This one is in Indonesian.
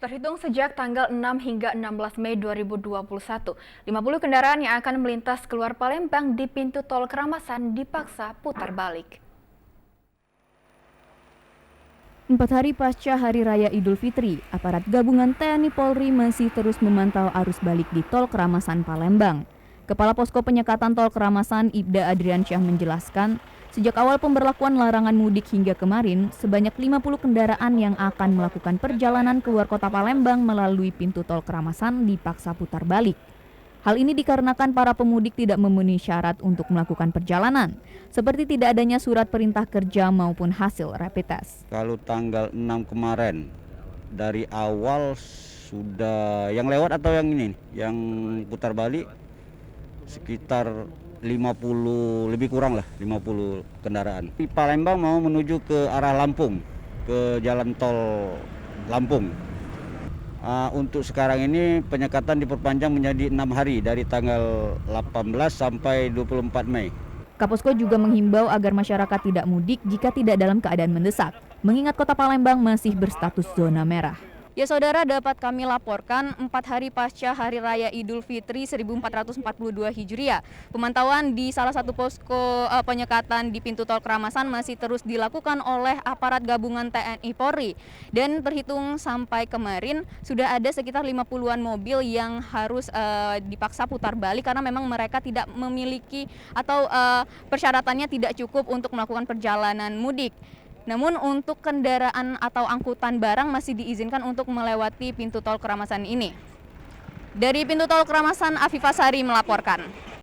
Terhitung sejak tanggal 6 hingga 16 Mei 2021, 50 kendaraan yang akan melintas keluar Palembang di pintu tol Keramasan dipaksa putar balik. 4 hari pasca Hari Raya Idul Fitri, aparat gabungan TNI Polri masih terus memantau arus balik di tol Keramasan Palembang. Kepala Posko Penyekatan Tol Keramasan Ibda Adriansyah menjelaskan, sejak awal pemberlakuan larangan mudik hingga kemarin, sebanyak 50 kendaraan yang akan melakukan perjalanan keluar kota Palembang melalui pintu tol Keramasan dipaksa putar balik. Hal ini dikarenakan para pemudik tidak memenuhi syarat untuk melakukan perjalanan, seperti tidak adanya surat perintah kerja maupun hasil rapid test. Kalau tanggal 6 kemarin, dari awal sudah yang lewat atau yang ini, yang putar balik sekitar 50, lebih kurang lah 50 kendaraan. Di Palembang mau menuju ke arah Lampung, ke jalan tol Lampung. Untuk sekarang ini penyekatan diperpanjang menjadi 6 hari dari tanggal 18 sampai 24 Mei. Kaposko juga menghimbau agar masyarakat tidak mudik jika tidak dalam keadaan mendesak, mengingat kota Palembang masih berstatus zona merah. Ya saudara, dapat kami laporkan 4 hari pasca Hari Raya Idul Fitri 1442 Hijriah. Pemantauan di salah satu posko penyekatan di pintu tol Keramasan masih terus dilakukan oleh aparat gabungan TNI Polri. Dan terhitung sampai kemarin sudah ada sekitar 50-an mobil yang harus dipaksa putar balik karena memang mereka tidak memiliki atau persyaratannya tidak cukup untuk melakukan perjalanan mudik. Namun untuk kendaraan atau angkutan barang masih diizinkan untuk melewati pintu tol Keramasan ini. Dari pintu tol Keramasan, Afifah Sari melaporkan.